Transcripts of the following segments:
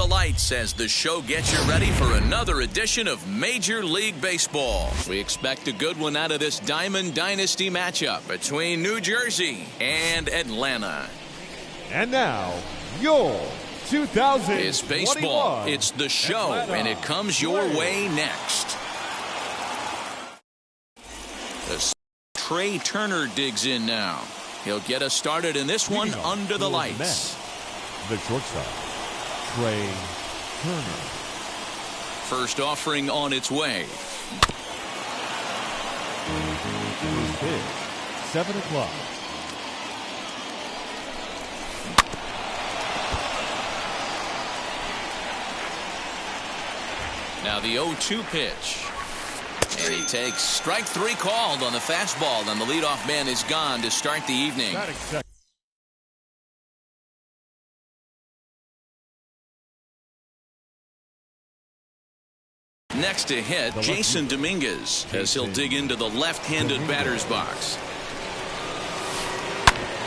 lights as the show gets you ready for another edition of Major League Baseball. We expect a good one out of this Diamond Dynasty matchup between New Jersey and Atlanta. And now, your 2021 It's baseball, it's the show, Atlanta and it comes your way next. Trey Turner digs in now. He'll get us started in this one under the lights. The shortstop, Trey Turner. First offering on its way. First pitch, 7 o'clock. Now the 0-2 pitch. And he takes strike 3 called on the fastball, and the leadoff man is gone to start the evening. Next to hit, Jason Dominguez, as he'll dig into the left-handed batter's box.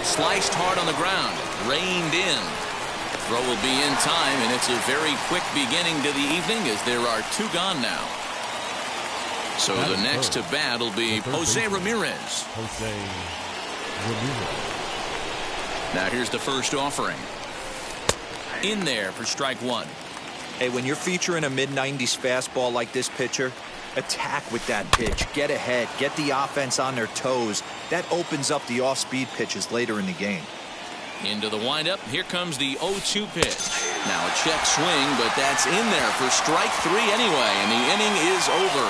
Sliced hard on the ground, reined in. Throw will be in time, and it's a very quick beginning to the evening as there are 2 gone now. So the next to bat will be Jose Ramirez. Now here's the first offering. In there for strike 1. Hey, when you're featuring a mid-90s fastball like this pitcher, attack with that pitch. Get ahead. Get the offense on their toes. That opens up the off-speed pitches later in the game. Into the windup. Here comes the 0-2 pitch. Now a check swing, but that's in there for strike 3 anyway, and the inning is over.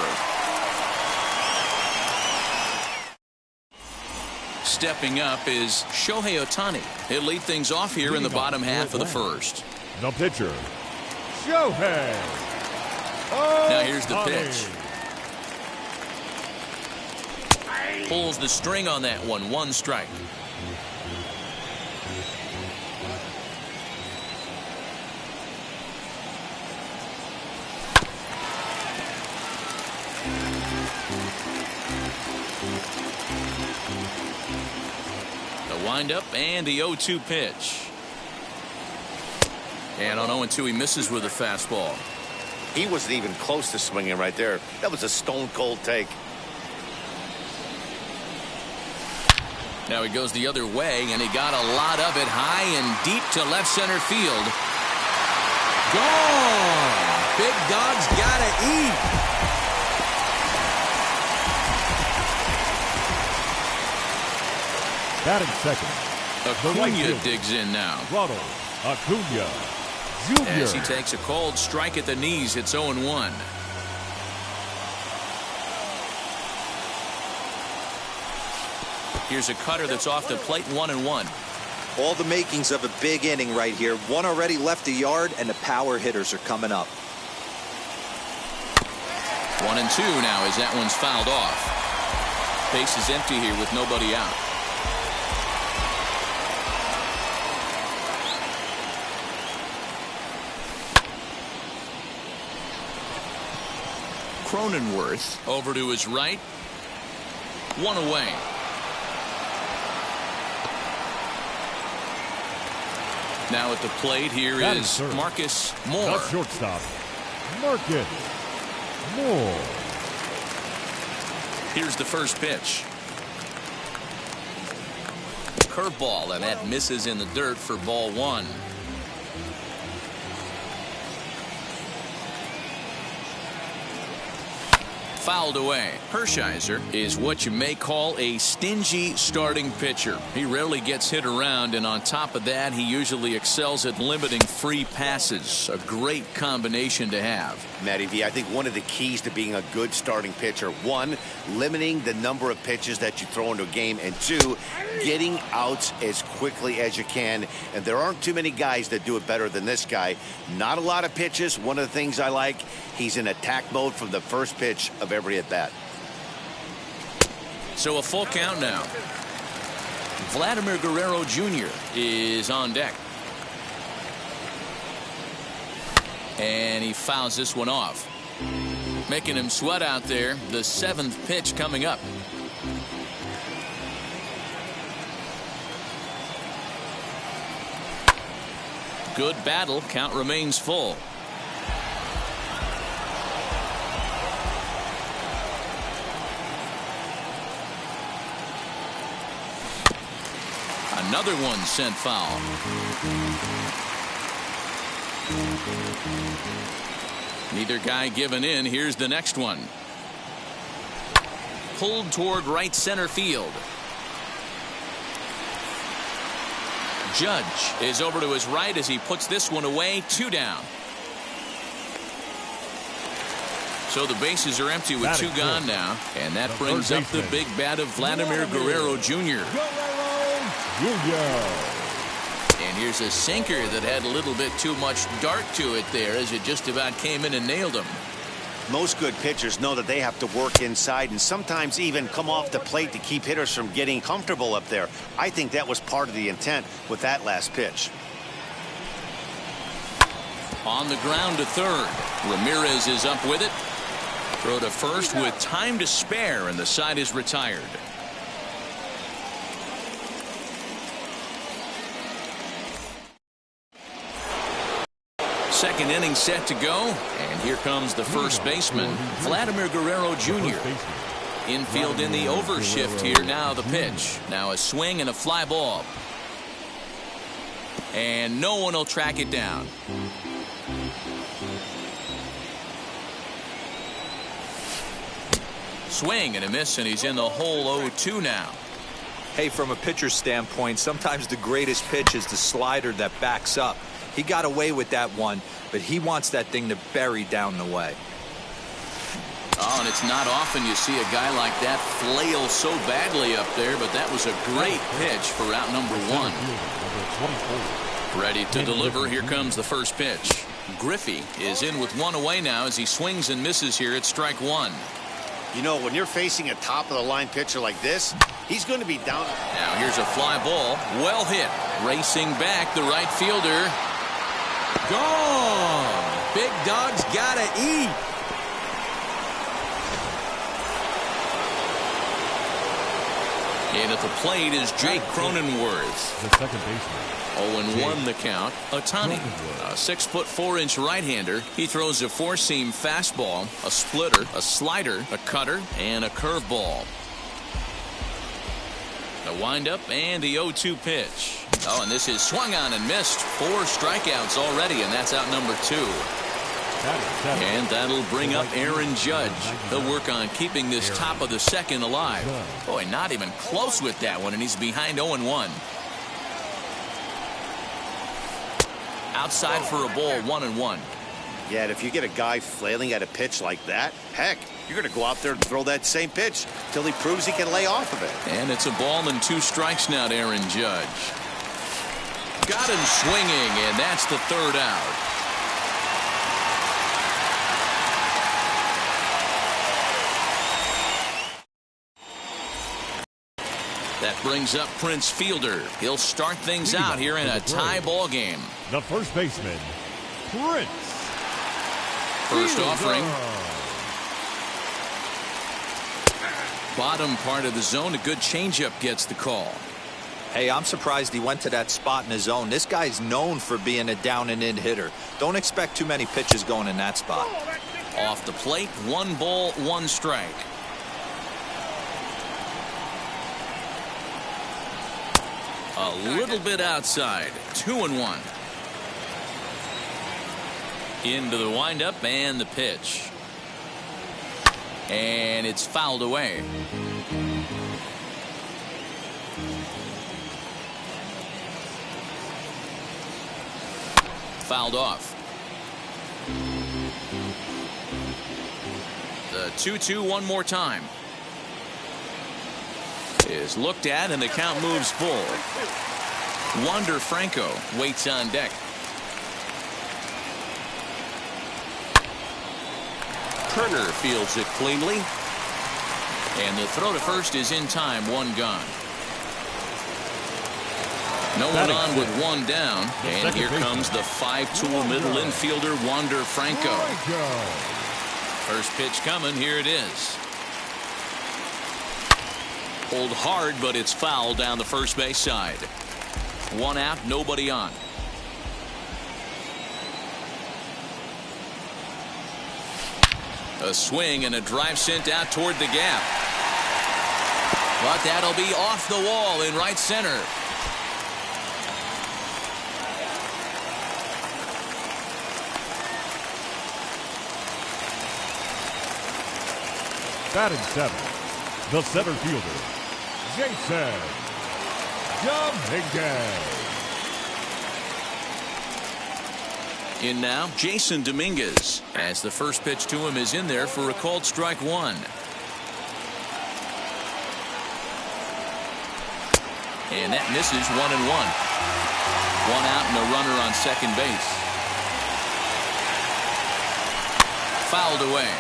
Stepping up is Shohei Ohtani. He'll lead things off here in the bottom half of the first. The pitcher, Shohei. Now here's the pitch. Pulls the string on that one. 1 strike. The windup and the 0-2 pitch. And on 0-2 he misses with a fastball. He wasn't even close to swinging right there. That was a stone cold take. Now he goes the other way, and he got a lot of it high and deep to left center field. Gone! Big dog's gotta eat. Batting second, Acuna digs in now. Ronald Acuna Jr. As he takes a cold strike at the knees, it's 0-1. Here's a cutter that's off the plate, 1-1. All the makings of a big inning right here. One already left the yard, and the power hitters are coming up. 1-2 now as that one's fouled off. Base is empty here with nobody out. Cronenworth over to his right. 1 away. Now at the plate here is Marcus Moore. The shortstop, Marcus Moore. Here's the first pitch. Curveball, and that misses in the dirt for ball 1. Fouled away. Hershiser is what you may call a stingy starting pitcher. He rarely gets hit around, and on top of that, he usually excels at limiting free passes. A great combination to have. Matty V, I think one of the keys to being a good starting pitcher, 1, limiting the number of pitches that you throw into a game, and 2, getting outs as quickly as you can. And there aren't too many guys that do it better than this guy. Not a lot of pitches. One of the things I like, he's in attack mode from the first pitch of every at bat. So a full count now. Vladimir Guerrero Jr. is on deck. And he fouls this one off. Making him sweat out there. The 7th pitch coming up. Good battle. Count remains full. Another one sent foul. Neither guy giving in. Here's the next one. Pulled toward right center field. Judge is over to his right as he puts this one away. 2 down. So the bases are empty with 2 gone now. And that brings up the big bat of Vladimir Guerrero Jr. And here's a sinker that had a little bit too much dart to it there as it just about came in and nailed him. Most good pitchers know that they have to work inside and sometimes even come off the plate to keep hitters from getting comfortable up there. I think that was part of the intent with that last pitch. On the ground to third. Ramirez is up with it. Throw to first with time to spare, and the side is retired. Second inning set to go, and here comes the first baseman, Vladimir Guerrero Jr. Infield in the overshift here. Now the pitch. Now a swing and a fly ball. And no one will track it down. Swing and a miss, and he's in the hole 0-2 now. Hey, from a pitcher's standpoint, sometimes the greatest pitch is the slider that backs up. He got away with that one, but he wants that thing to bury down the way. Oh, and it's not often you see a guy like that flail so badly up there, but that was a great pitch for out number 1. Ready to deliver. Here comes the first pitch. Griffey is in with 1 away now as he swings and misses here at strike 1. You know, when you're facing a top-of-the-line pitcher like this, he's going to be down. Now here's a fly ball. Well hit. Racing back, the right fielder. Gone. Big dog's gotta eat. And at the plate is Jake Cronenworth. The second baseman. 0-1 the count. Ohtani, a 6'4" right-hander. He throws a four-seam fastball, a splitter, a slider, a cutter, and a curveball. The windup and the 0-2 pitch. Oh, and this is swung on and missed. 4 strikeouts already, and that's out number 2. And that'll bring up Aaron Judge. He'll work on keeping this top of the second alive. Boy, not even close with that one, and he's behind 0-1. Outside for a ball, 1-1. Yeah, and if you get a guy flailing at a pitch like that, heck, you're going to go out there and throw that same pitch till he proves he can lay off of it. And it's a ball and 2 strikes now to Aaron Judge. Got him swinging, and that's the 3rd out. That brings up Prince Fielder. He'll start things out here in a tie ball game. The first baseman, Prince. First offering. Bottom part of the zone. A good changeup gets the call. Hey, I'm surprised he went to that spot in his zone. This guy's known for being a down-and-in hitter. Don't expect too many pitches going in that spot. Off the plate, 1 ball, 1 strike. A little bit outside. 2-1. Into the windup and the pitch. And it's fouled away. Fouled off. The 2-2 one more time. Is looked at and the count moves full. Wander Franco waits on deck. Turner fields it cleanly. And the throw to first is in time. 1 gone. No one on with 1 down. And here comes the 5-tool middle infielder, Wander Franco. First pitch coming. Here it is. Pulled hard, but it's foul down the first base side. 1 out, nobody on. A swing and a drive sent out toward the gap. But that'll be off the wall in right center. Batting 7th, the center fielder, Jason Dominguez. In now, Jason Dominguez, as the first pitch to him is in there for a called strike 1. And that misses 1-1. 1 out and a runner on second base. Fouled away.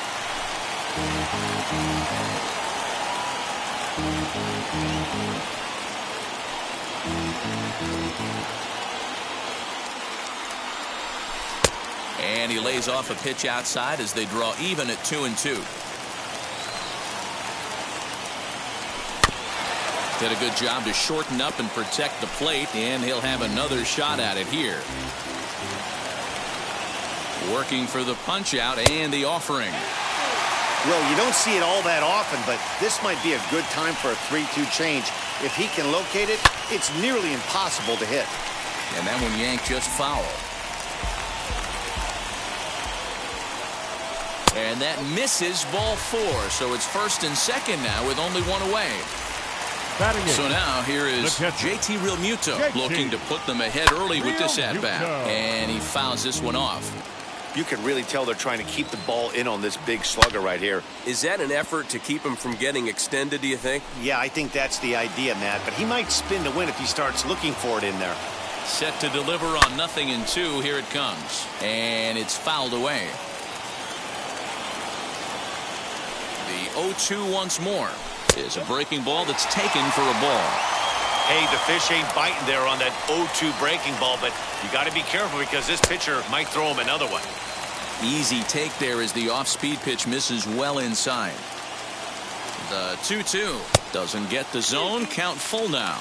And he lays off a pitch outside as they draw even at 2-2. Did a good job to shorten up and protect the plate, and he'll have another shot at it here. Working for the punch out and the offering. Well, you don't see it all that often, but this might be a good time for a 3-2 change. If he can locate it, it's nearly impossible to hit. And that one yanked just foul. And that misses ball 4, so it's first and second now with only 1 away. So now here is JT Realmuto looking to put them ahead early with this at-bat. And he fouls this one off. You can really tell they're trying to keep the ball in on this big slugger right here. Is that an effort to keep him from getting extended, do you think? Yeah, I think that's the idea, Matt. But he might spin to win if he starts looking for it in there. Set to deliver on 0-2. Here it comes. And it's fouled away. The 0-2 once more is a breaking ball that's taken for a ball. Hey, the fish ain't biting there on that 0-2 breaking ball, but you got to be careful because this pitcher might throw him another one. Easy take there as the off-speed pitch misses well inside. The 2-2 doesn't get the zone. Count full now.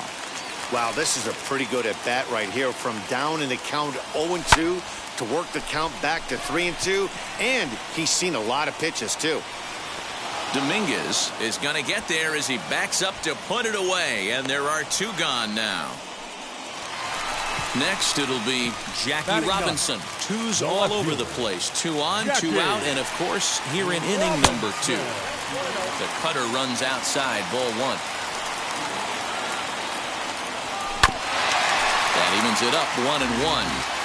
Wow, this is a pretty good at-bat right here. From down in the count 0-2 to work the count back to 3-2, and he's seen a lot of pitches too. Dominguez is going to get there as he backs up to put it away, and there are 2 gone now. Next, it'll be Jackie Robinson. 2s all over the place. 2 on, 2 out, and of course, here in inning number 2. The cutter runs outside, ball 1. That evens it up 1-1.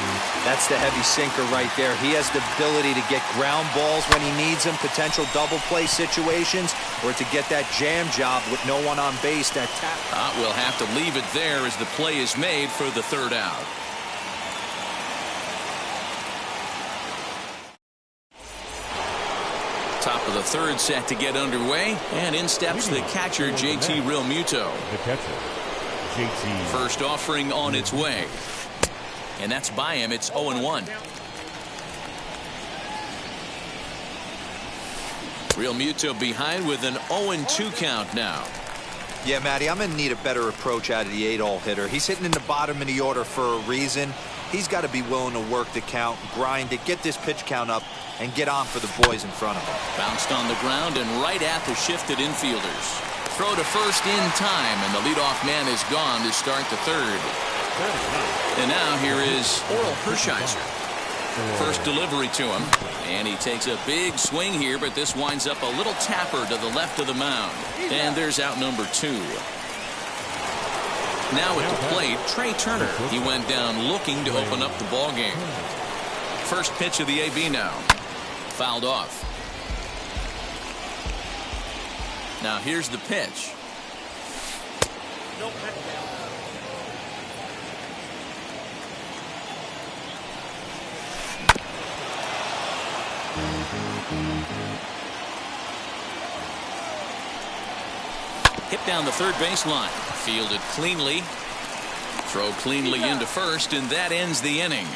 That's the heavy sinker right there. He has the ability to get ground balls when he needs them, potential double play situations, or to get that jam job with no one on base. That tap. We'll have to leave it there as the play is made for the 3rd out. Top of the 3rd set to get underway, and in steps the catcher, JT Realmuto. The catcher, JT. First offering on its way. And that's by him. It's 0-1. Realmuto behind with an 0-2 count now. Yeah, Matty, I'm going to need a better approach out of the 8-hole hitter. He's hitting in the bottom of the order for a reason. He's got to be willing to work the count, grind it, get this pitch count up, and get on for the boys in front of him. Bounced on the ground and right at the shifted infielders. Throw to first in time, and the leadoff man is gone to start the 3rd. And now here is Oral Hershiser. First delivery to him, and he takes a big swing here, but this winds up a little tapper to the left of the mound. And there's out number 2. Now at the plate, Trey Turner. He went down looking to open up the ball game. First pitch of the AB now. Fouled off. Now here's the pitch. Hit down the 3rd baseline. Fielded cleanly. Throw cleanly into first, and that ends the inning.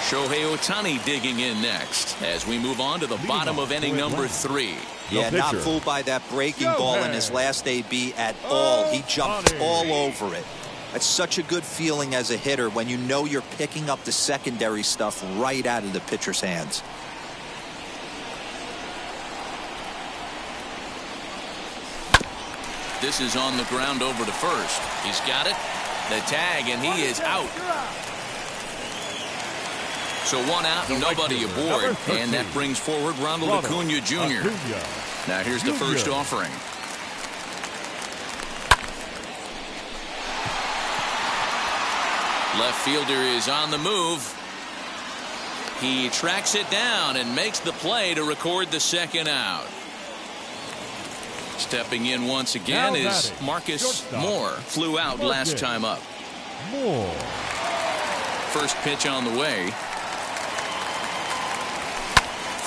Shohei Ohtani digging in next as we move on to the bottom of inning number 3. Yeah, not fooled by that breaking ball in his last AB at all. He jumped all over it. That's such a good feeling as a hitter when you know you're picking up the secondary stuff right out of the pitcher's hands. This is on the ground over to first. He's got it. The tag, and he is out. So one out and nobody aboard, and that brings forward Ronald Acuna Jr. Now here's the first offering. Left fielder is on the move. He tracks it down and makes the play to record the second out. Stepping in once again is Marcus Moore. Flew out last time up. First pitch on the way.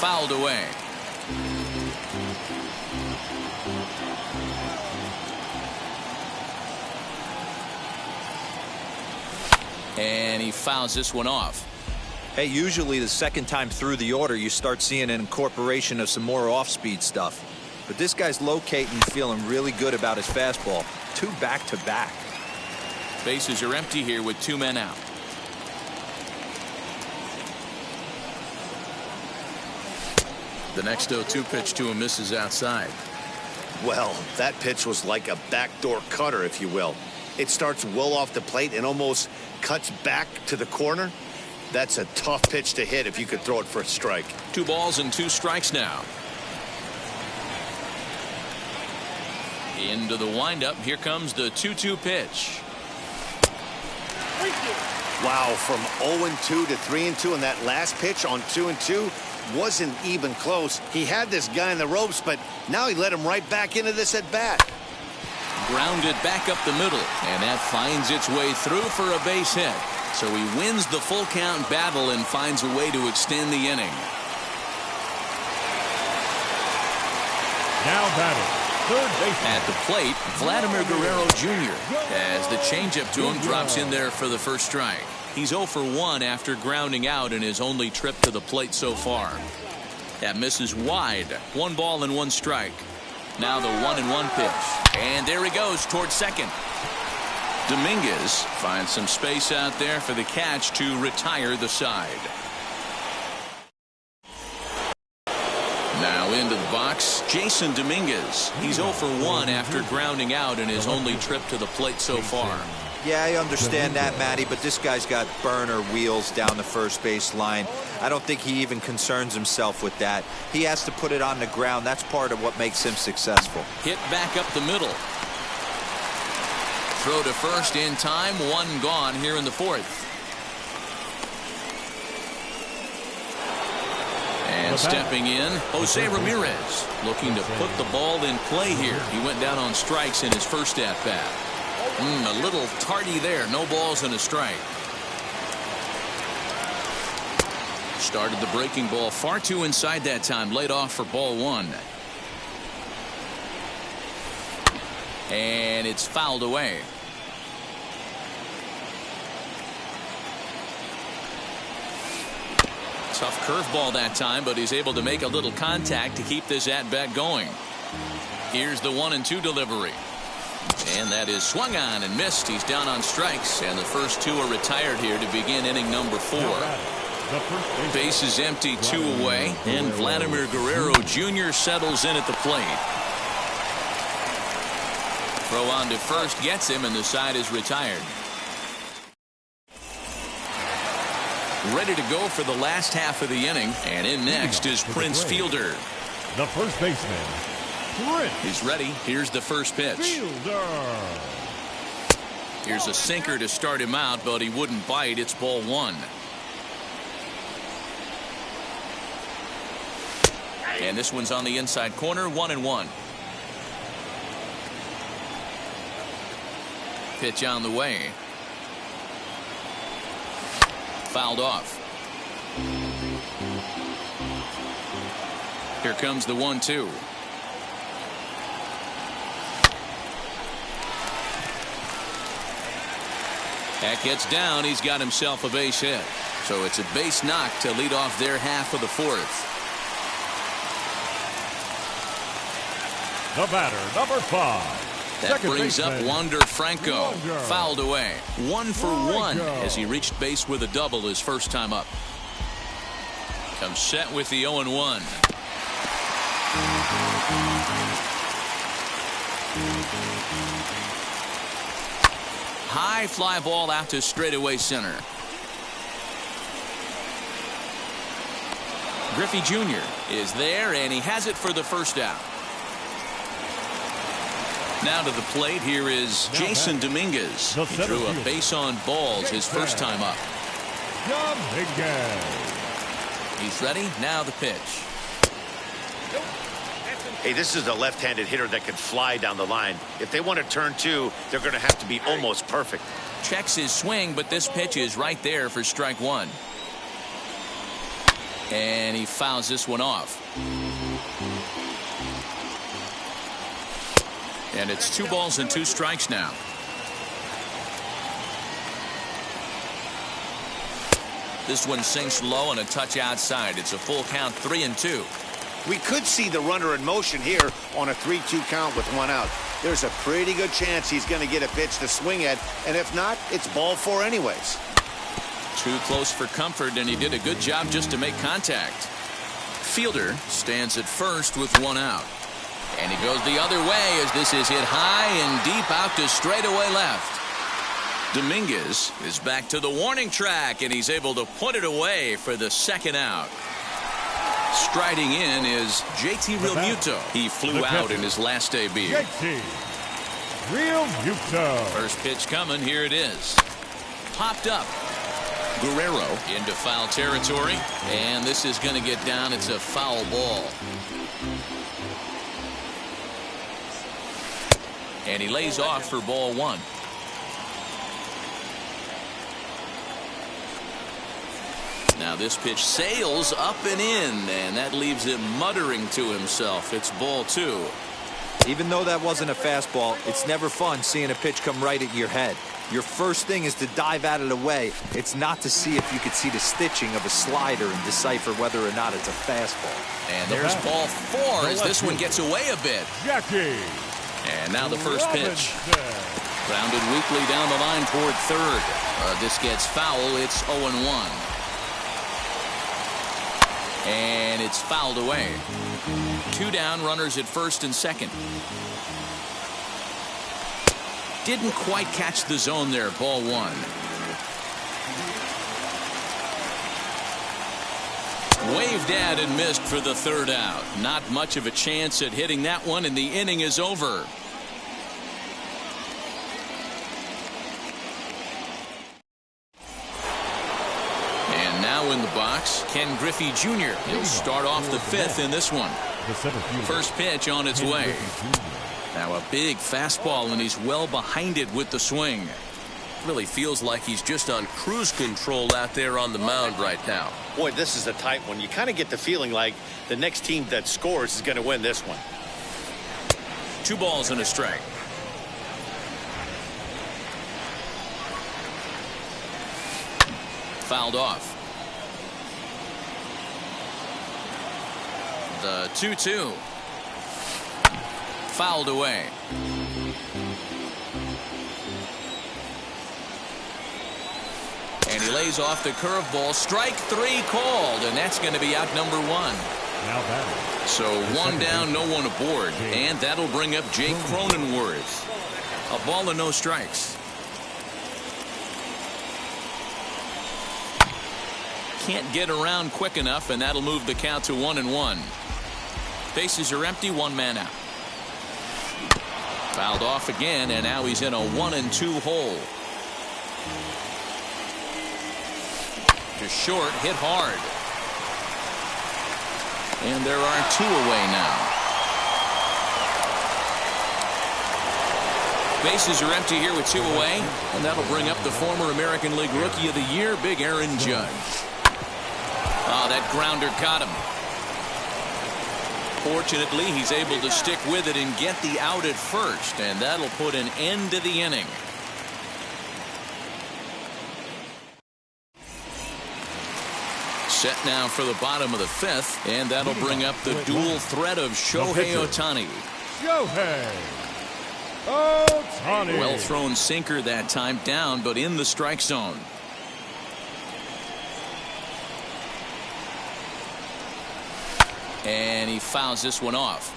Fouled away. And he fouls this one off. Hey, usually the second time through the order you start seeing an incorporation of some more off-speed stuff. But this guy's locating, feeling really good about his fastball. 2 back-to-back. Bases are empty here with 2 men out. The next 0-2 pitch to him misses outside. Well, that pitch was like a backdoor cutter, if you will. It starts well off the plate and almost cuts back to the corner. That's a tough pitch to hit if you could throw it for a strike. 2 balls and 2 strikes now. Into the windup. Here comes the 2-2 pitch. Wow, from 0-2 to 3-2, and that last pitch on 2-2 wasn't even close. He had this guy in the ropes, but now he let him right back into this at bat. Grounded back up the middle, and that finds its way through for a base hit. So he wins the full count battle and finds a way to extend the inning. Now batting, third baseman. At the plate, Vladimir Guerrero Jr. as the changeup to him drops in there for the first strike. He's 0 for 1 after grounding out in his only trip to the plate so far. That misses wide. 1 ball and 1 strike. Now the 1-1 pitch. And there he goes towards second. Dominguez finds some space out there for the catch to retire the side. Now into the box, Jason Dominguez. He's 0 for 1 after grounding out in his only trip to the plate so far. Yeah, I understand that, Matty, but this guy's got burner wheels down the first base line. I don't think he even concerns himself with that. He has to put it on the ground. That's part of what makes him successful. Hit back up the middle. Throw to first in time. 1 gone here in the 4th. And stepping in, Jose Ramirez, looking to put the ball in play here. He went down on strikes in his first at-bat. A little tardy there. No balls and a strike. Started the breaking ball far too inside that time. Laid off for ball 1. And it's fouled away. Tough curveball that time, but he's able to make a little contact to keep this at-bat going. Here's the 1-2 delivery. And that is swung on and missed. He's down on strikes, and the first 2 are retired here to begin inning number 4. Base is empty, 2 away, and Vladimir Guerrero Jr. settles in at the plate. Throw on to first gets him, and the side is retired. Ready to go for the last half of the inning, and in next is Prince Fielder. The first baseman, Prince. He's ready. Here's the first pitch. Fielder. Here's a sinker to start him out, but he wouldn't bite. It's ball 1. And this one's on the inside corner. 1-1. Pitch on the way. Fouled off. Here comes the 1-2. That gets down. He's got himself a base hit. So it's a base knock to lead off their half of the 4th. The batter, number 5. That brings up Wander Franco. Fouled away. 1 for 1 as he reached base with a double his first time up. Comes set with the 0-1. High fly ball out to straightaway center. Griffey Jr. is there, and he has it for the first out. Now to the plate, here is Jason Dominguez. He drew a base on balls his first time up. He's ready. Now the pitch. Hey, this is a left-handed hitter that can fly down the line. If they want to turn two, they're going to have to be almost perfect. Checks his swing, but this pitch is right there for strike one. And he fouls this one off. And it's 2 balls and 2 strikes now. This one sinks low and a touch outside. It's a full count, 3-2. We could see the runner in motion here on a 3-2 count with 1 out. There's a pretty good chance he's going to get a pitch to swing at, and if not, it's ball 4 anyways. Too close for comfort, and he did a good job just to make contact. Fielder stands at first with 1 out. And he goes the other way as this is hit high and deep out to straightaway left. Dominguez is back to the warning track, and he's able to put it away for the second out. Striding in is JT Realmuto. He flew out in his last debut. JT Realmuto. First pitch coming. Here it is. Popped up. Guerrero into foul territory. And this is going to get down. It's a foul ball. And he lays off for ball 1. Now this pitch sails up and in, and that leaves him muttering to himself. It's ball 2. Even though that wasn't a fastball, it's never fun seeing a pitch come right at your head. Your first thing is to dive out of the way. It's not to see if you could see the stitching of a slider and decipher whether or not it's a fastball. And there's ball 4 as this one gets away a bit. Jackie. And now the first pitch. Grounded weakly down the line toward third. This gets foul. It's 0-1. And it's fouled away. 2 down, runners at first and second. Didn't quite catch the zone there. Ball 1. Waved at and missed for the third out. Not much of a chance at hitting that one, and the inning is over. And now in the box, Ken Griffey Jr. He'll start off the 5th in this one. First pitch on its way. Now a big fastball, and he's well behind it with the swing. Really feels like he's just on cruise control out there on the mound right now. Boy, this is a tight one. You kind of get the feeling like the next team that scores is going to win this one. 2 balls and a strike. Fouled off. The 2-2. Fouled away. And he lays off the curveball. Strike 3 called, and that's going to be out number 1. Now batting. So 1 down, no one aboard, and that'll bring up Jake Cronenworth. A ball and no strikes. Can't get around quick enough, and that'll move the count to 1-1. Bases are empty, 1 man out. Fouled off again, and now he's in a 1-2 hole. To short, hit hard. And there are 2 away now. Bases are empty here with 2 away, and that'll bring up the former American League Rookie of the Year, Big Aaron Judge. Oh, that grounder caught him. Fortunately, he's able to stick with it and get the out at first, and that'll put an end to the inning. Set now for the bottom of the 5th, and that'll bring up the dual threat of Shohei Ohtani. Shohei. Ohtani. Well thrown sinker that time, down but in the strike zone. And he fouls this one off.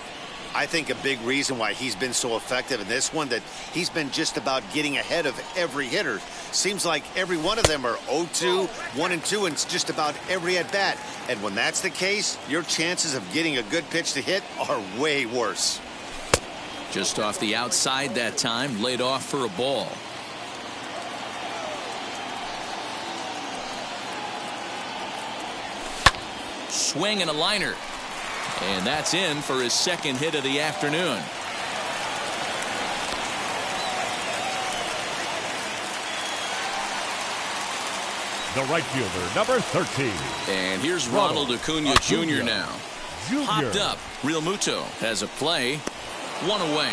I think a big reason why he's been so effective in this one, that he's been just about getting ahead of every hitter. Seems like every one of them are 0-2, 1-2, and it's just about every at-bat. And when that's the case, your chances of getting a good pitch to hit are way worse. Just off the outside that time, laid off for a ball. Swing and a liner. And that's in for his second hit of the afternoon. The right fielder, number 13. And here's Ronald Acuna Jr. now. Popped up. Real Muto has a play. One away.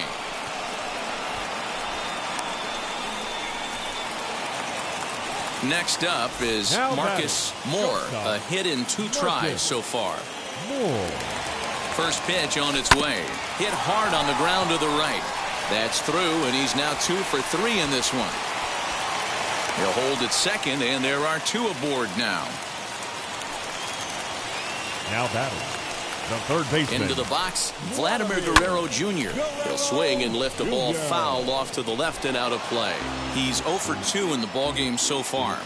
Next up is Marcus Moore. A hit in 2 tries so far. First pitch on its way. Hit hard on the ground to the right. That's through, and he's now 2 for 3 in this one. He'll hold at second, and there are 2 aboard now. Now batting, the third baseman. Into the box, Vladimir Guerrero Jr. He'll swing and lift the ball foul off to the left and out of play. He's 0 for 2 in the ballgame so far.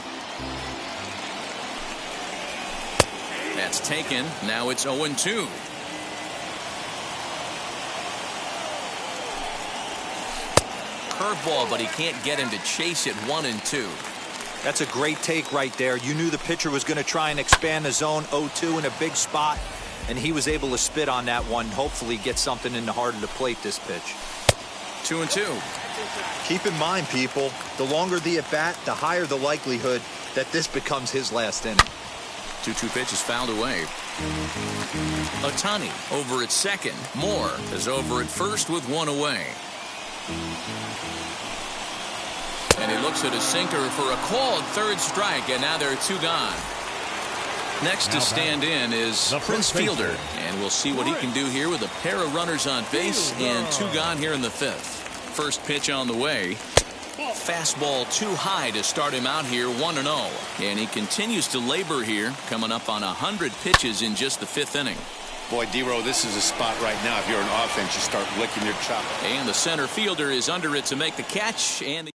That's taken. Now it's 0-2. Curveball, but he can't get him to chase it. 1-2. That's a great take right there. You knew the pitcher was going to try and expand the zone. 0-2 in a big spot, and he was able to spit on that one. Hopefully get something in the heart of the plate this pitch. 2-2. Keep in mind, people, the longer the at bat, the higher the likelihood that this becomes his last inning. 2-2 pitch is fouled away. Ohtani over at second. Moore is over at first with 1 away. And he looks at a sinker for a called third strike, and now there are 2 gone. Next to stand in is Prince Fielder, and we'll see what he can do here with a pair of runners on base and 2 gone here in the 5th. First pitch on the way. Fastball too high to start him out here, 1-0. And he continues to labor here, coming up on 100 pitches in just the 5th inning. Boy, D-Row, this is a spot right now. If you're an offense, you start licking your chops. And the center fielder is under it to make the catch. And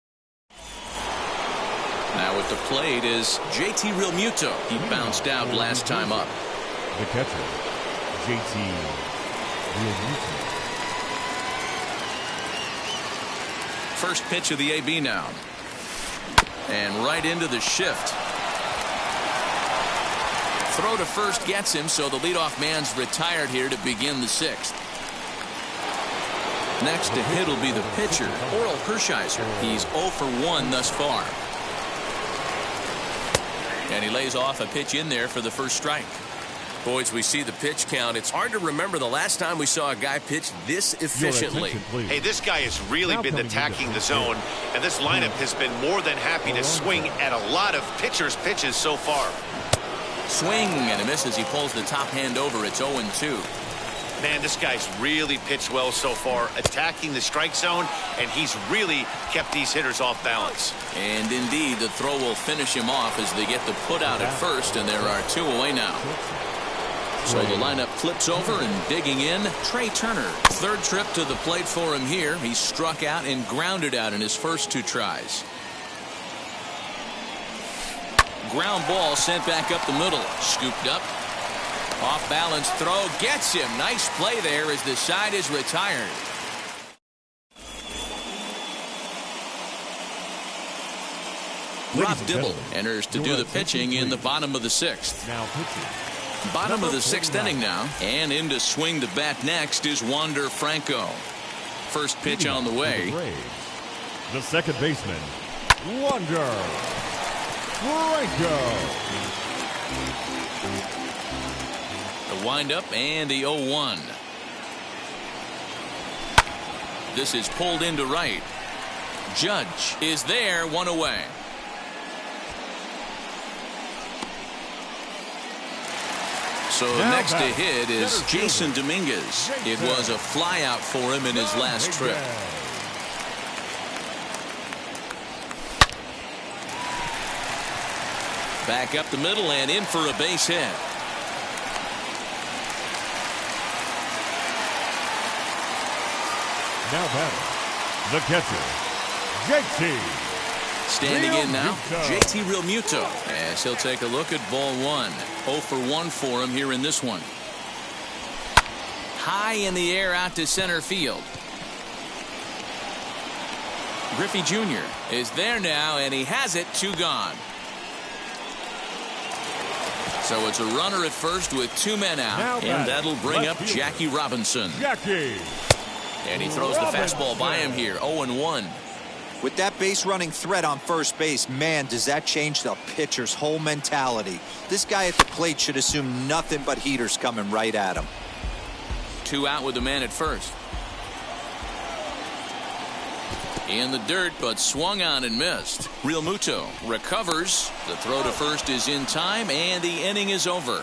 now at the plate is JT Realmuto. He bounced out last time up. The catcher, JT Realmuto. First pitch of the AB now. And right into the shift. Throw to first gets him, so the leadoff man's retired here to begin the 6th. Next to hit will be the pitcher, Oral Hershiser. He's 0 for 1 thus far. And he lays off a pitch in there for the first strike. Boys, we see the pitch count. It's hard to remember the last time we saw a guy pitch this efficiently. Hey, this guy has really been attacking the zone, and this lineup has been more than happy to swing at a lot of pitchers' pitches so far. Swing and a miss as he pulls the top hand over. It's 0-2. Man, this guy's really pitched well so far, attacking the strike zone, and he's really kept these hitters off balance. And indeed, the throw will finish him off as they get the put out at first, and there are 2 away now. So the lineup flips over, and digging in, Trey Turner. Third trip to the plate for him here. He struck out and grounded out in his first 2 tries. Ground ball sent back up the middle. Scooped up. Off balance throw. Gets him. Nice play there as the side is retired. Rob Dibble enters to do the pitching in the bottom of the 6th. Now pitching. Bottom of the 6th inning now. And in to swing the bat next is Wander Franco. First pitch on the way. The second baseman, Wander Franco. The windup and the 0-1. This is pulled into right. Judge is there, 1 away. So next to hit is Jason Dominguez. It was a flyout for him in his last trip. Back up the middle and in for a base hit. Now batting, the catcher, JT. Standing in now, JT Realmuto, as he'll take a look at ball one. 0 for 1 for him here in this one. High in the air out to center field. Griffey Jr. is there now, and he has it. 2 gone. So it's a runner at first with 2 men out, and that'll bring up Jackie Robinson. And he throws the fastball by him here. 0-1. With that base running threat on first base, man, does that change the pitcher's whole mentality. This guy at the plate should assume nothing but heaters coming right at him. 2 out with the man at first. In the dirt, but swung on and missed. Realmuto recovers. The throw to first is in time, and the inning is over.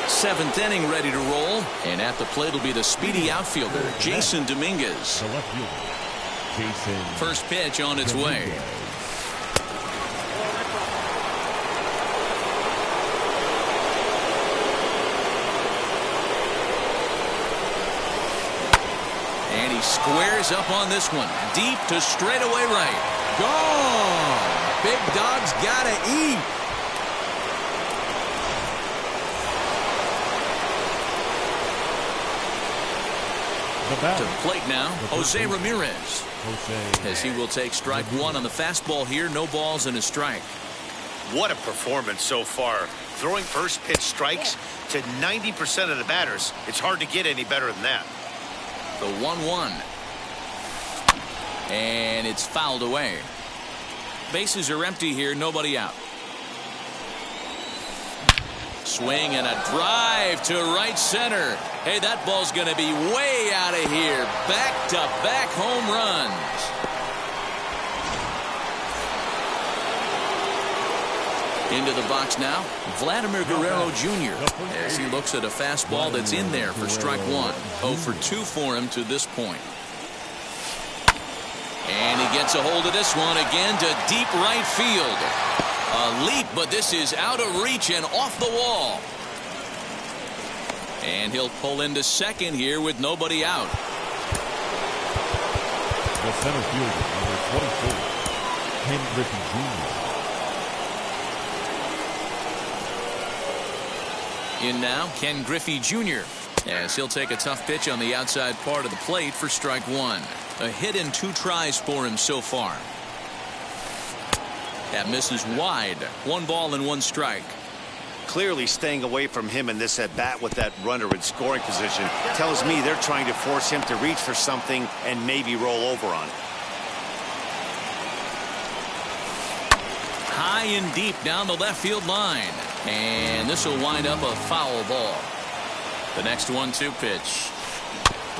7th inning ready to roll, and at the plate will be the speedy outfielder Jason Dominguez. The left fielder, Jason. First pitch on its way. And he squares up on this one, deep to straightaway right. Gone. Big Dog's gotta eat. To the plate now, Jose Ramirez. As he will take strike 1 on the fastball here. No balls and a strike. What a performance so far. Throwing first pitch strikes to 90% of the batters. It's hard to get any better than that. The 1-1. And it's fouled away. Bases are empty here. Nobody out. Swing and a drive to right center. Hey, that ball's going to be way out of here. Back-to-back home runs. Into the box now, Vladimir Guerrero Jr. as he looks at a fastball that's in there for strike 1. 0 for 2 for him to this point. And he gets a hold of this one again to deep right field. A leap, but this is out of reach and off the wall. And he'll pull into second here with nobody out. The center fielder, number 24, Ken Griffey Jr. In now, Ken Griffey Jr. as he'll take a tough pitch on the outside part of the plate for strike 1. A hit in 2 tries for him so far. That misses wide. 1 ball and 1 strike. Clearly staying away from him in this at bat with that runner in scoring position tells me they're trying to force him to reach for something and maybe roll over on it. High and deep down the left field line. And this will wind up a foul ball. The next 1-2 pitch.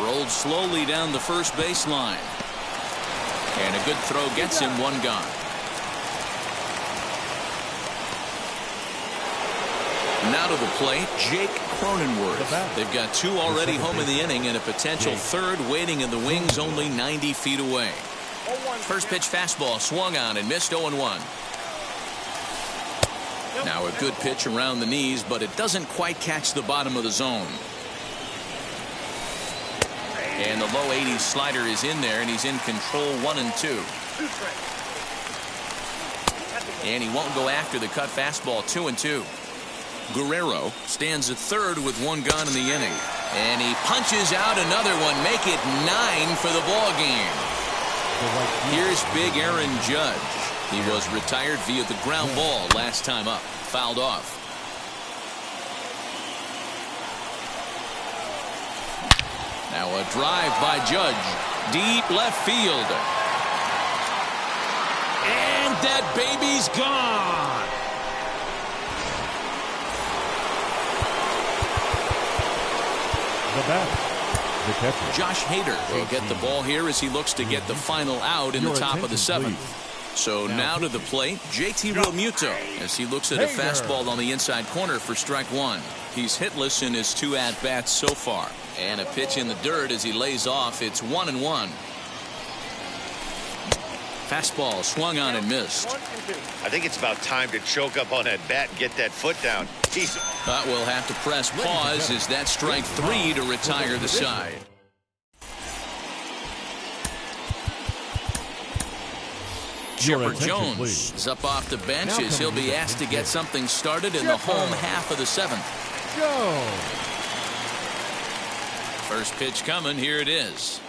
Rolled slowly down the first baseline. And a good throw gets him 1 gone. Now to the plate, Jake Cronenworth. They've got 2 already home in the inning and a potential 3rd waiting in the wings only 90 feet away. First pitch fastball swung on and missed. 0-1. Now a good pitch around the knees, but it doesn't quite catch the bottom of the zone. And the low 80s slider is in there, and he's in control. 1-2. And he won't go after the cut fastball. 2-2. Guerrero stands at third with 1 gone in the inning. And he punches out another one. Make it 9 for the ball game. Here's big Aaron Judge. He was retired via the ground ball last time up. Fouled off. Now a drive by Judge. Deep left field. And that baby's gone. The batter, the catcher, Josh Hader will get the ball here as he looks to get the final out in the top of the 7th. So now to the plate, JT Realmuto as he looks at a fastball on the inside corner for strike 1. He's hitless in his 2 at-bats so far. And a pitch in the dirt as he lays off. It's 1-1. Fastball swung on and missed. I think it's about time to choke up on that bat and get that foot down. But we'll have to press pause as that strike 3 to retire the side. Chipper Jones is up off the bench as he'll be asked to get something started in the home half of the 7th. Go. First pitch coming. Here it is.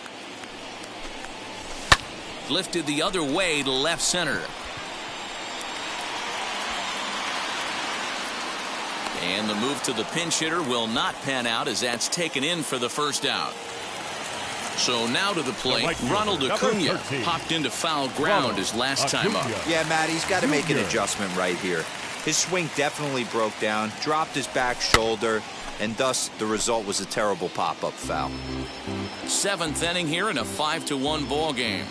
Lifted the other way to left center. And the move to the pinch hitter will not pan out as that's taken in for the first out. So now to the plate, Ronald Acuna popped into foul ground his last time up. Yeah, Matt, he's got to make an adjustment right here. His swing definitely broke down, dropped his back shoulder, and thus the result was a terrible pop-up foul. 7th inning here in a 5-1 ball game.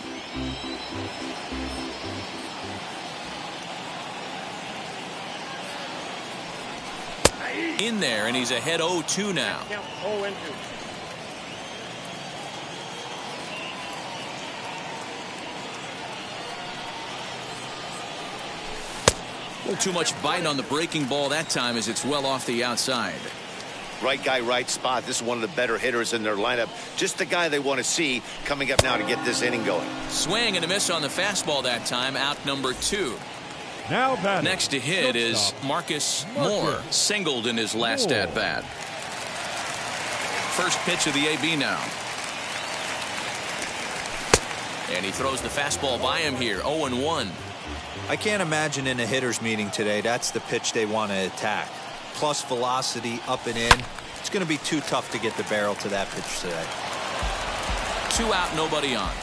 In there, and he's ahead 0-2 now. A little too much bite on the breaking ball that time as it's well off the outside. Right guy, right spot. This is one of the better hitters in their lineup. Just the guy they want to see coming up now to get this inning going. Swing and a miss on the fastball that time. Out number 2. Now batting. Next to hit is Marcus Moore, singled in his last at bat. First pitch of the AB now. And he throws the fastball by him here. 0-1. I can't imagine in a hitter's meeting today that's the pitch they want to attack. Plus velocity up and in. It's going to be too tough to get the barrel to that pitch today. 2 out, nobody on.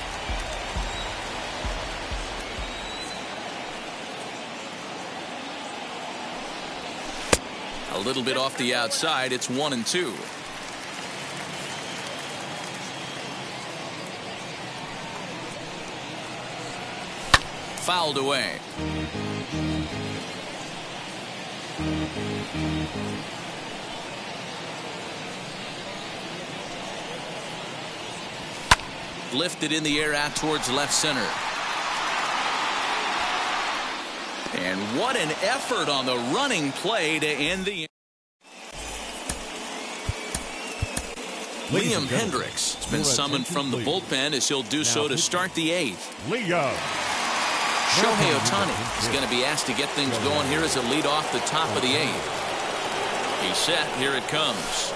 A little bit off the outside. It's 1-2. Fouled away. Lifted in the air out towards left center. And what an effort on the running play to end the. Liam Hendricks has been summoned from the bullpen as he'll do so to start the 8th. Liam. Shohei Ohtani is going to be asked to get things going here as a lead off the top of the 8th. He's set. Here it comes.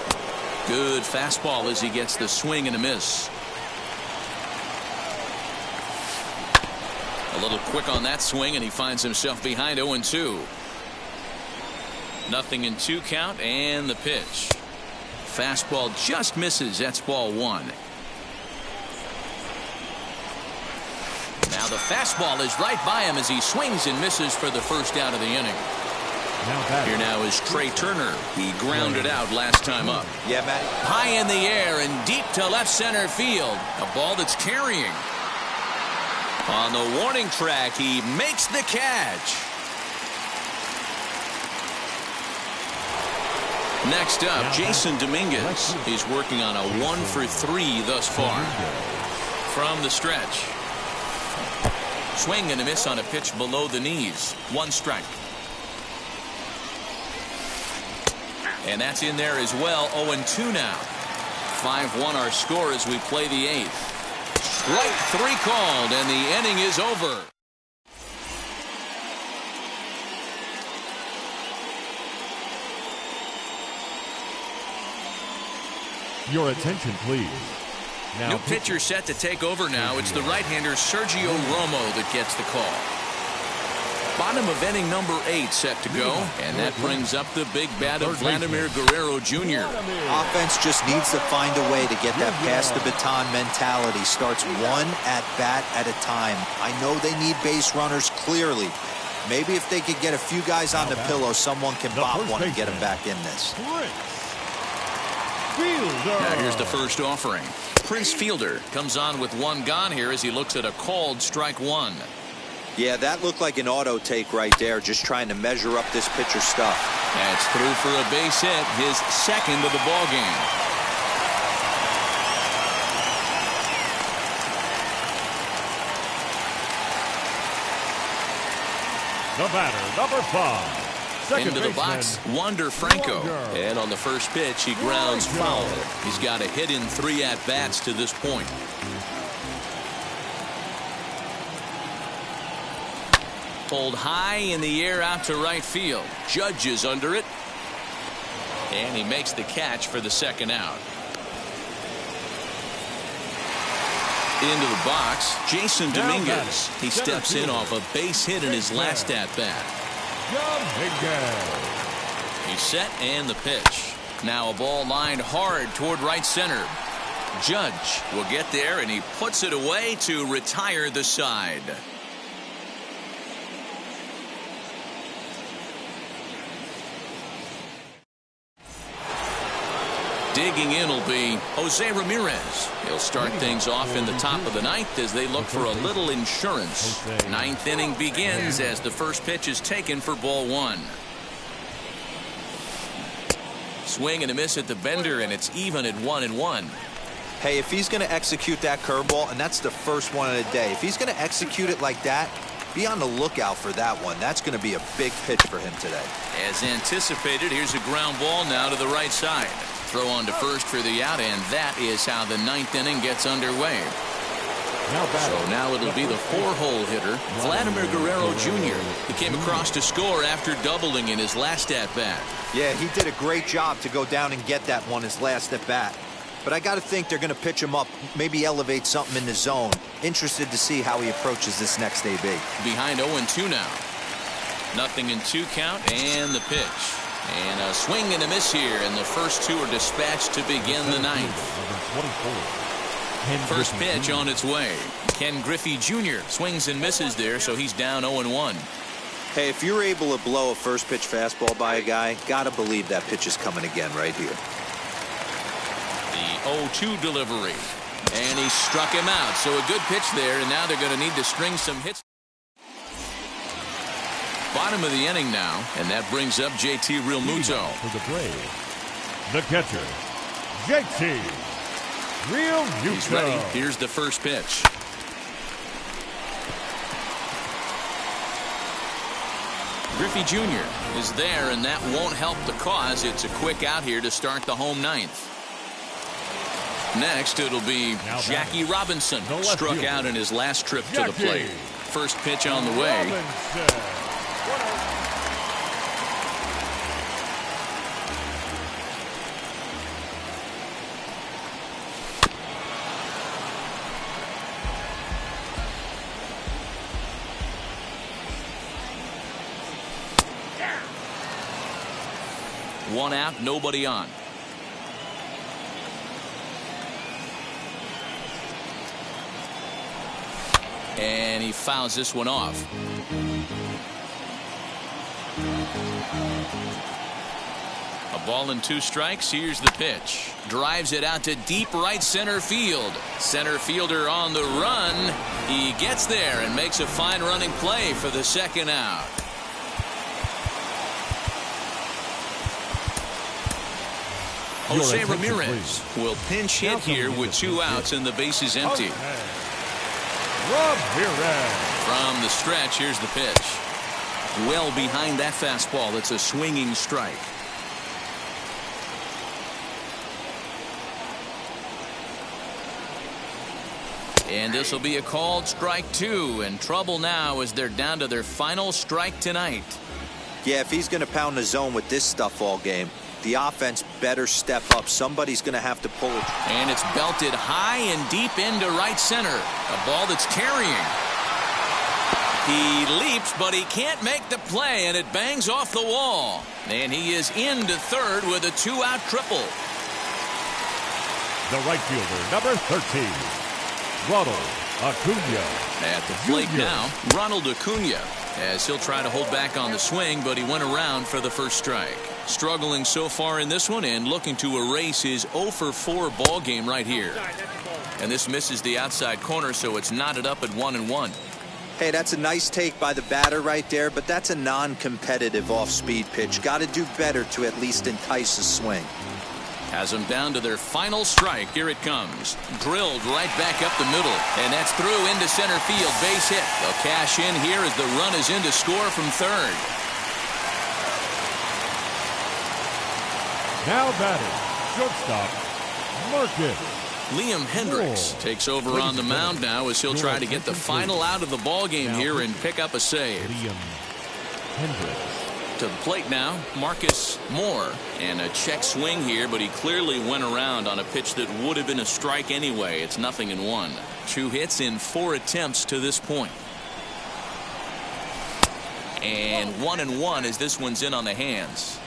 Good fastball as he gets the swing and a miss. A little quick on that swing, and he finds himself behind 0-2. 0-2 count, and the pitch. Fastball just misses. That's ball 1. Now the fastball is right by him as he swings and misses for the first out of the inning. Here now is Trey Turner. He grounded out last time up. Yeah, Matt. High in the air and deep to left center field. A ball that's carrying. On the warning track, he makes the catch. Next up, Jason Dominguez. He's working on a 1-for-3 thus far. From the stretch. Swing and a miss on a pitch below the knees. 1 strike. And that's in there as well. 0-2 now. 5-1 our score as we play the 8th. Strike 3 called, and the inning is over. Your attention, please. Now New pitcher set to take over now. It's the right-hander Sergio Romo that gets the call. Bottom of inning number 8 set to go, and that brings up the big bat of Vladimir Guerrero Jr. Offense just needs to find a way to get that pass the baton mentality. Starts 1 at bat at a time. I know they need base runners clearly. Maybe if they could get a few guys on the pillow, someone can bop one and get them back in this. Now here's the first offering. Prince Fielder comes on with 1 gone here as he looks at a called strike 1. Yeah, that looked like an auto take right there, just trying to measure up this pitcher's stuff. That's through for a base hit, his 2nd of the ball game. The batter, number 5. Second Into the baseman, box, Wander Franco. Wander. And on the first pitch, he grounds foul. He's got a hit in 3 at-bats to this point. Pulled high in the air out to right field. Judge is under it. And he makes the catch for the second out. Into the box, Jason Dominguez. He steps in off a base hit in his last at-bat. He's set and the pitch. Now a ball lined hard toward right center. Judge will get there and he puts it away to retire the side. Digging in will be Jose Ramirez. He'll start things off in the top of the 9th as they look for a little insurance. 9th inning begins as the first pitch is taken for ball 1. Swing and a miss at the bender, and it's even at 1-1. Hey, if he's going to execute that curveball, and that's the first one of the day, if he's going to execute it like that, be on the lookout for that one. That's going to be a big pitch for him today. As anticipated, here's a ground ball now to the right side. Throw on to first for the out, and that is how the 9th inning gets underway. So now it'll be the 4-hole hitter, Vladimir Guerrero Jr. He came across to score after doubling in his last at-bat. Yeah, he did a great job to go down and get that one his last at-bat. But I got to think they're going to pitch him up, maybe elevate something in the zone. Interested to see how he approaches this next AB. Behind 0-2 now. 0-2 count, and the pitch. And a swing and a miss here, and the first 2 are dispatched to begin the 9th. First pitch on its way. Ken Griffey Jr. swings and misses there, so he's down 0-1. Hey, if you're able to blow a first pitch fastball by a guy, got to believe that pitch is coming again right here. The 0-2 delivery. And he struck him out, so a good pitch there, and now they're going to need to string some hits. Bottom of the inning now, and that brings up JT Realmuto. For the Braves, the catcher, JT Realmuto. He's ready. Here's the first pitch. Griffey Jr. is there, and that won't help the cause. It's a quick out here to start the home 9th. Next, it'll be Jackie Robinson. Struck out in his last trip to the plate. First pitch on the way. One out, nobody on. And he fouls this one off. A ball and 2 strikes. Here's the pitch. Drives it out to deep right center field. Center fielder on the run. He gets there and makes a fine running play for the second out. Jose Ramirez will pinch hit here with 2 outs and the bases empty. From the stretch, here's the pitch. Well behind that fastball. It's a swinging strike. And this will be a called strike 2, and trouble now as they're down to their final strike tonight. Yeah, if he's going to pound the zone with this stuff all game, the offense better step up. Somebody's going to have to pull it. And it's belted high and deep into right center. A ball that's carrying. He leaps, but he can't make the play, and it bangs off the wall. And he is into third with a 2-out triple. The right fielder, number 13, Ronald Acuna. At the plate now, Ronald Acuna, as he'll try to hold back on the swing, but he went around for the first strike. Struggling so far in this one and looking to erase his 0-for-4 ball game right here. And this misses the outside corner, so it's knotted up at 1-1. Hey, that's a nice take by the batter right there, but that's a non-competitive off-speed pitch. Got to do better to at least entice a swing. Has them down to their final strike. Here it comes. Drilled right back up the middle. And that's through into center field. Base hit. They'll cash in here as the run is in to score from third. Now batting, shortstop, Marcus. Liam Hendricks takes over on the mound now as he'll try to get the final out of the ball game here and pick up a save. Liam Hendricks. To the plate now, Marcus Moore. And a check swing here, but he clearly went around on a pitch that would have been a strike anyway. It's 0-1. 2 hits in 4 attempts to this point. And 1-1 as this one's in on the hands.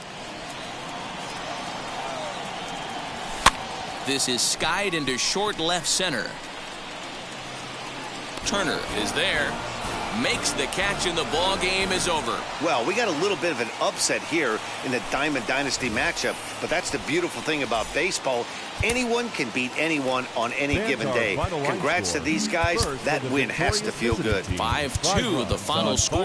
This is skied into short left center. Turner is there. Makes the catch and the ball game is over. Well, we got a little bit of an upset here in the Diamond Dynasty matchup, but that's the beautiful thing about baseball. Anyone can beat anyone on any given day. Congrats to these guys. That win has to feel good. 5-2 the final score.